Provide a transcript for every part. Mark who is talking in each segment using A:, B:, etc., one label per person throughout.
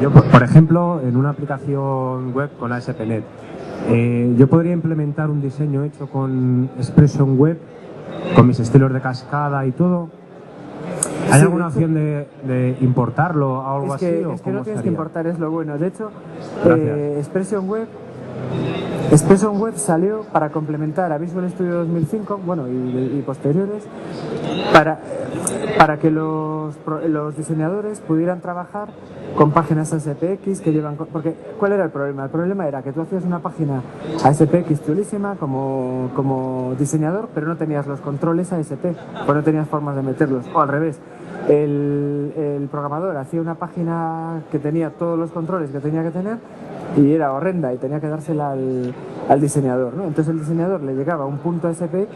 A: yo, por ejemplo, en una aplicación web con ASP.NET, yo podría implementar un diseño hecho con Expression Web, con mis estilos de cascada y todo. ¿Hay alguna opción de importarlo o algo así?
B: Es que no tienes que importar, es lo bueno. De hecho, Expression Web salió para complementar a Visual Studio 2005, bueno, y posteriores, para que los diseñadores pudieran trabajar con páginas ASPX que llevan... Porque, ¿cuál era el problema? El problema era que tú hacías una página ASPX chulísima como diseñador, pero no tenías los controles ASP, pues no tenías formas de meterlos. O al revés, el programador hacía una página que tenía todos los controles que tenía que tener y era horrenda y tenía que dársela al diseñador, ¿no? Entonces el diseñador le llegaba a un punto SPX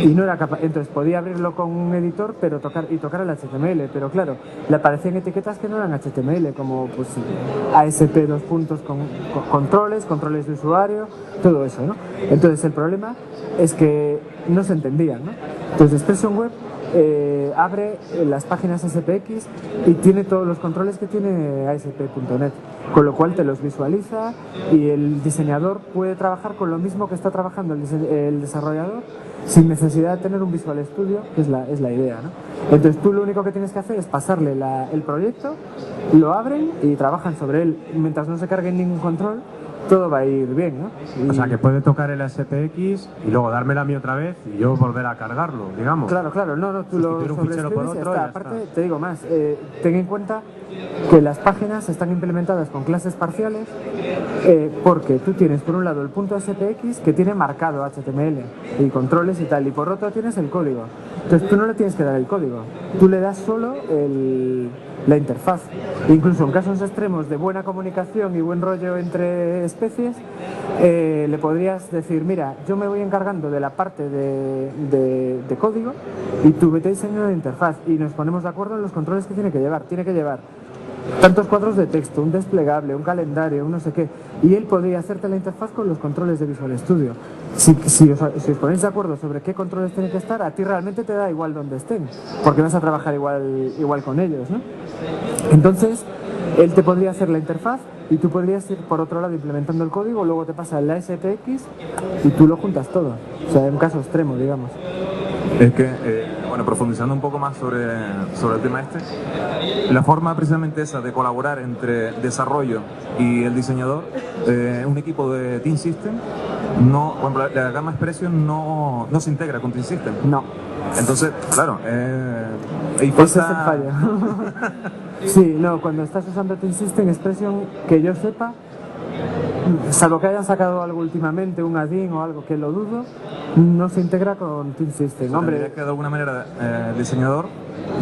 B: y no era capaz, entonces podía abrirlo con un editor pero tocar el HTML, pero claro, le aparecían etiquetas que no eran HTML, como pues ASP dos puntos con controles de usuario, todo eso, ¿no? Entonces el problema es que no se entendían, ¿no? Entonces Expression Web abre las páginas SPX y tiene todos los controles que tiene ASP.NET, con lo cual te los visualiza y el diseñador puede trabajar con lo mismo que está trabajando el desarrollador sin necesidad de tener un Visual Studio, que es la idea, ¿no? Entonces tú lo único que tienes que hacer es pasarle el proyecto, lo abren y trabajan sobre él. Mientras no se cargue ningún control, todo va a ir bien, ¿no?
A: O sea, que puede tocar el SPX y luego dármela a mí otra vez y yo volver a cargarlo, digamos.
B: Claro, no, tú lo
A: fichero por otro y ya
B: Aparte,
A: está.
B: te digo más, ten en cuenta que las páginas están implementadas con clases parciales porque tú tienes por un lado el punto SPX que tiene marcado HTML y controles y tal, y por otro tienes el código. Entonces tú no le tienes que dar el código, tú le das solo la interfaz. Incluso en casos extremos de buena comunicación y buen rollo entre especies, le podrías decir, mira, yo me voy encargando de la parte de código y tú vete diseñando la interfaz y nos ponemos de acuerdo en los controles que tiene que llevar. Tiene que llevar tantos cuadros de texto, un desplegable, un calendario, un no sé qué, y él podría hacerte la interfaz con los controles de Visual Studio. Si os ponéis de acuerdo sobre qué controles tienen que estar, a ti realmente te da igual donde estén, porque vas a trabajar igual con ellos, ¿no? Entonces, él te podría hacer la interfaz y tú podrías ir por otro lado implementando el código, luego te pasa el SPX y tú lo juntas todo. O sea, en un caso extremo, digamos.
C: Es que, bueno, profundizando un poco más sobre el tema la forma precisamente esa de colaborar entre desarrollo y el diseñador, un equipo de Team System, no, por ejemplo, la gama Expression no se integra con Team System.
B: No.
C: Entonces, claro, ahí
B: Ese es el
C: falta...
B: fallo. Sí, no, cuando estás usando Team System Expression, que yo sepa, salvo que hayan sacado algo últimamente, un add-in o algo que lo dudo, no se integra con Team System.
C: Hombre, tendría que de alguna manera el diseñador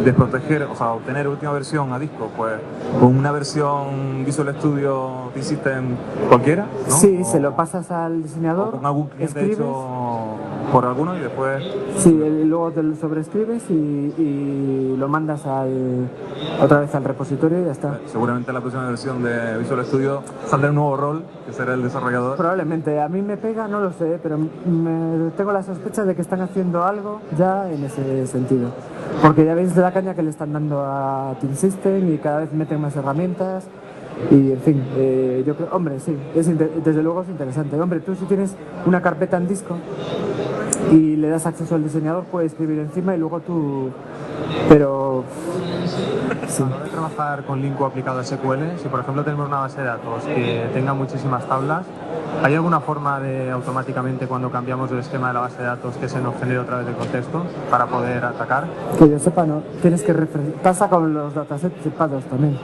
C: desproteger, o sea, obtener última versión a disco, pues con una versión Visual Studio Team System cualquiera, ¿no?
B: Sí, se lo pasas al diseñador,
C: o con algún cliente
B: escribes,
C: hecho por alguno y después...
B: Sí, luego te lo sobreescribes y lo mandas otra vez al repositorio y ya está.
C: Seguramente la próxima versión de Visual Studio saldrá un nuevo rol, que será el desarrollador.
B: Probablemente, a mí me pega, no lo sé, pero tengo la sospecha de que están haciendo algo ya en ese sentido. Porque ya veis la caña que le están dando a Team System y cada vez meten más herramientas. Y en fin, yo creo, hombre, sí, desde luego es interesante. Hombre, tú si tienes una carpeta en disco y le das acceso al diseñador, puede escribir encima y luego tú... Pero...
A: Sí. A la hora de trabajar con Linko aplicado a SQL, si por ejemplo tenemos una base de datos que tenga muchísimas tablas, ¿hay alguna forma de automáticamente cuando cambiamos el esquema de la base de datos que se nos genere otra vez el contexto para poder atacar?
B: Que yo sepa, no. Tienes que pasa con los datasets tipados también.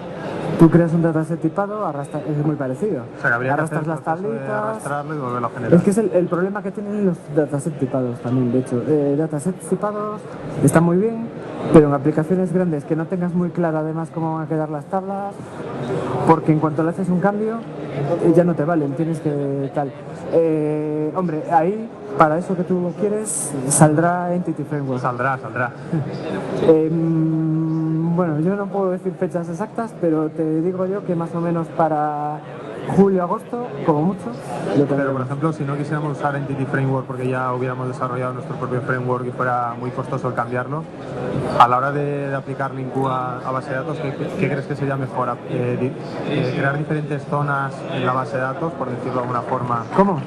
B: Tú creas un dataset tipado, es muy parecido.
A: O sea, que habría
B: arrastras
A: que hacer
B: las tablitas.
A: Arrastrarlo y volverlo a generar.
B: Es que es el problema que tienen los datasets tipados también, de hecho. Datasets tipados están muy bien, pero en aplicaciones grandes que no tengas muy clara además cómo van a quedar las tablas, porque en cuanto le haces un cambio, ya no te valen, tienes que tal. Hombre, ahí, para eso que tú quieres, saldrá Entity Framework.
A: Saldrá.
B: Bueno, yo no puedo decir fechas exactas, pero te digo yo que más o menos para julio, agosto, como mucho, lo
A: Pero, por
B: tendremos.
A: ejemplo, si no quisiéramos usar Entity Framework porque ya hubiéramos desarrollado nuestro propio framework y fuera muy costoso el cambiarlo, a la hora de aplicar Linku a base de datos, ¿qué crees que sería mejor? ¿Crear diferentes zonas en la base de datos, por decirlo de alguna forma?
B: ¿Cómo?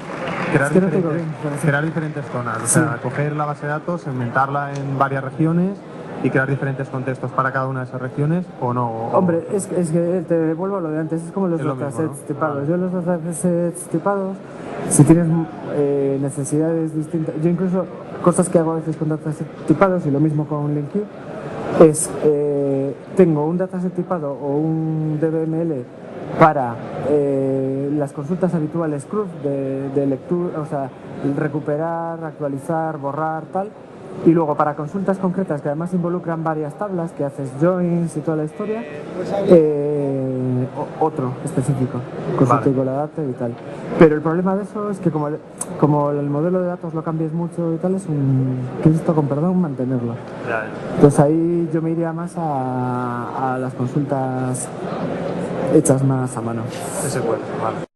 A: Crear,
B: Es que no te
A: diferentes,
B: digo bien, pero sí.
A: crear diferentes zonas, o sea, coger la base de datos, segmentarla en varias regiones y crear diferentes contextos para cada una de esas regiones, ¿o no?
B: Hombre, es que te devuelvo a lo de antes, es como los
A: Es lo mismo,
B: datasets
A: ¿no?
B: tipados.
A: Vale.
B: Yo los datasets tipados, si tienes necesidades distintas, yo incluso cosas que hago a veces con datasets tipados y lo mismo con LinkU, es tengo un dataset tipado o un DBML para las consultas habituales CRUD de lectura, o sea, recuperar, actualizar, borrar, tal. Y luego para consultas concretas que además involucran varias tablas, que haces joins y toda la historia, otro específico, consultivo la data y tal. Pero el problema de eso es que como el modelo de datos lo cambies mucho y tal, es ¿qué es esto con perdón? Mantenerlo.
A: Ya,
B: Entonces ahí yo me iría más a las consultas hechas más a mano.
A: SQL, vale.